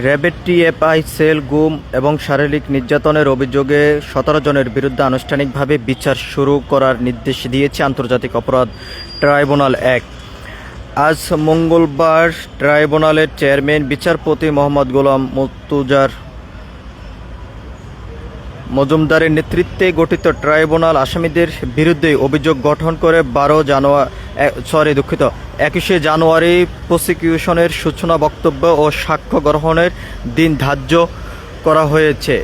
র্যাবের TFI sell গুম এবং শারীরিক নির্যাতনের অভিযোগে ১৭ জনের বিরুদ্ধে আনুষ্ঠানিকভাবে বিচার শুরু করার নির্দেশ দিয়েছে আন্তর্জাতিক অপরাধ ট্রাইব্যুনাল ১। আজ মঙ্গলবার ট্রাইব্যুনালের চেয়ারম্যান বিচারপতি মোহাম্মদ গোলাম মজুমদারের নেতৃত্বে গঠিত ট্রাইব্যুনাল আসামিদের বিরুদ্ধে অভিযোগ গঠন করে ২১শে জানুয়ারি প্রসিকিউশনের সূচনা বক্তব্য ও সাক্ষ্য গ্রহণের দিন ধার্য করা হয়েছে।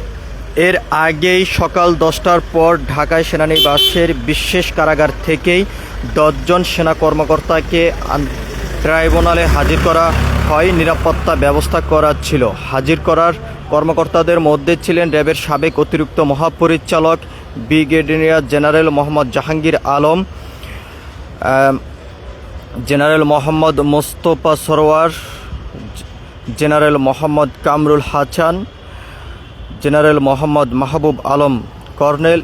এর আগেই সকাল ১০টার পর ঢাকায় সেনানিবাসের বিশেষ কারাগার থেকেই ১০ জন সেনা কর্মকর্তাকে ট্রাইব্যুনালে হাজির করা হয়। নিরাপত্তা ব্যবস্থা করা ছিল। হাজির করার কর্মকর্তাদের মধ্যে ছিলেন র্যাবের সাবেক অতিরিক্ত মহাপরিচালক brigadier general Mohammad Jahangir Alam, general Mohammad Mostafa Sarwar, general Mohammad Kamrul Hasan, general Mohammad Mahbub Alam, colonel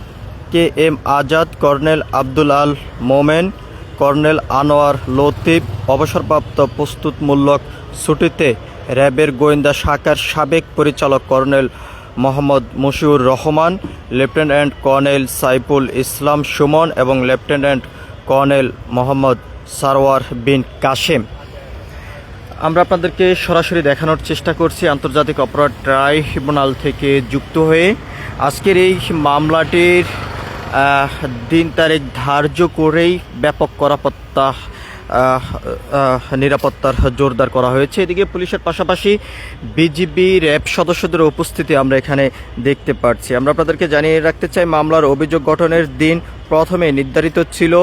K M Azad, colonel Abdul Al Momen, colonel Anwar Latif. অবসরপ্রাপ্ত প্রস্তুতমূলক ছুটিতে র্যাবের গোয়েন্দা শাখার সাবেক পরিচালক colonel Mohammad Mashiur Rahman, lieutenant colonel Saiful Islam Sumon এবং লেফটেন্যান্ট কর্নেল মোহাম্মদ সারওয়ার বিন কাশেম। আমরা আপনাদেরকে সরাসরি দেখানোর চেষ্টা করছি আন্তর্জাতিক অপরাধ ট্রাইব্যুনাল থেকে যুক্ত হয়ে। আজকের এই মামলাটির দিন তারিখ ধার্য করেই ব্যাপক নিরাপত্তার জোরদার করা হয়েছে। এদিকে পুলিশের পাশাপাশি বিজিবি র্যাব সদস্যদের উপস্থিতি আমরা এখানে দেখতে পাচ্ছি। আমরা আপনাদেরকে জানিয়ে রাখতে চাই, মামলার অভিযোগ গঠনের দিন প্রথমে নির্ধারিত ছিল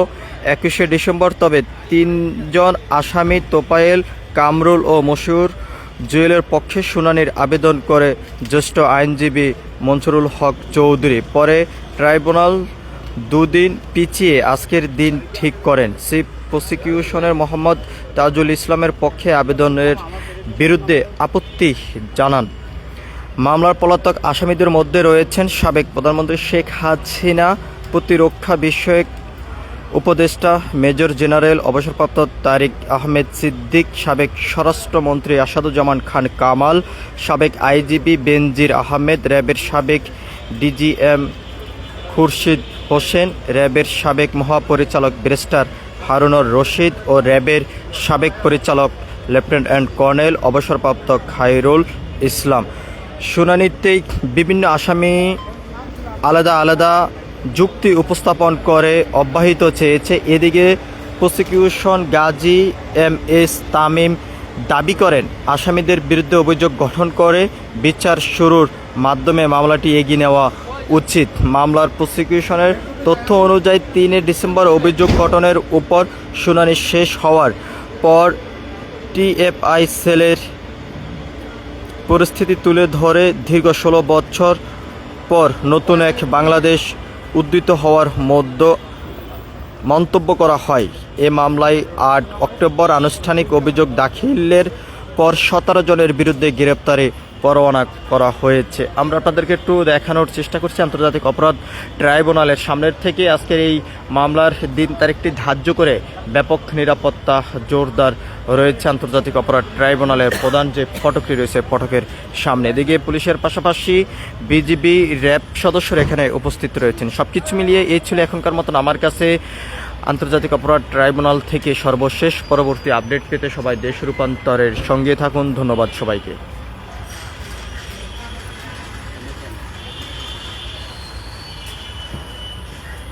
২১শে ডিসেম্বর, তবে ৩ জন আসামি তোপায়েল, কামরুল ও মশিউর জুয়েলের পক্ষে শুনানির আবেদন করে জ্যেষ্ঠ আইনজীবী মনসুরুল হক চৌধুরী। পরে ট্রাইব্যুনাল দুদিন পিছিয়ে আজকের দিন ঠিক করেন। চিফ প্রসিকিউশনের মোহাম্মদ তাজুল ইসলামের পক্ষে আবেদনের বিরুদ্ধে আপত্তি জানান। মামলার পলাতক আসামিদের মধ্যে রয়েছেন সাবেক প্রধানমন্ত্রী শেখ হাসিনা, প্রতিরক্ষা বিষয়ক উপদেষ্টা মেজর জেনারেল অবসরপ্রাপ্ত তারিক আহমেদ সিদ্দিক, সাবেক স্বরাষ্ট্রমন্ত্রী আসাদুজ্জামান খান কামাল, সাবেক আইজিপি বেনজির আহমেদ, র্যাবের সাবেক ডিজিএম খুরশিদ হোসেন, র্যাবের সাবেক মহাপরিচালক ব্যারিস্টার হারুনুর রশিদ ও র্যাবের সাবেক পরিচালক লেফটেন্যান্ট কর্নেল অবসরপ্রাপ্ত খায়রুল ইসলাম। শুনানিতেই বিভিন্ন আসামি আলাদা আলাদা যুক্তি উপস্থাপন করে অব্যাহত চেয়েছে। এদিকে prosecution Gazi M S Tamim দাবি করেন, আসামিদের বিরুদ্ধে অভিযোগ গঠন করে বিচার শুরুর মাধ্যমে মামলাটি এগিয়ে নেওয়া উচিত। মামলার প্রসিকিউশনের তথ্য অনুযায়ী ৩ ডিসেম্বর অভিযোগ গঠনের উপর শুনানি শেষ হওয়ার পর টিএফআই সেলের পরিস্থিতি তুলে ধরে দীর্ঘ ১৬ বছর পর নতুন এক বাংলাদেশ উদ্দিত হওয়ার মন্তব্য করা হয়। এ মামলায় ৮ অক্টোবর আনুষ্ঠানিক অভিযোগ দাখিলের পর ১৭ জনের বিরুদ্ধে গ্রেপ্তারি পরোয়ানা করা হয়েছে। আমরা আপনাদেরকে একটু দেখানোর চেষ্টা করছি আন্তর্জাতিক অপরাধ ট্রাইব্যুনালের সামনের থেকে আজকের এই মামলার দিন তারিখটি ধার্য করে ব্যাপক নিরাপত্তা জোরদার রয়েছে আন্তর্জাতিক অপরাধ ট্রাইব্যুনালের প্রধান যে ফটকটি রয়েছে ফটকের সামনে। এদিকে পুলিশের পাশাপাশি বিজিবি র্যাব সদস্যরা এখানে উপস্থিত রয়েছেন। সব কিছু মিলিয়ে এই ছিল এখনকার মতন আমার কাছে আন্তর্জাতিক অপরাধ ট্রাইব্যুনাল থেকে সর্বশেষ। পরবর্তী আপডেট পেতে সবাই দেশ রূপান্তরের সঙ্গে থাকুন। ধন্যবাদ সবাইকে।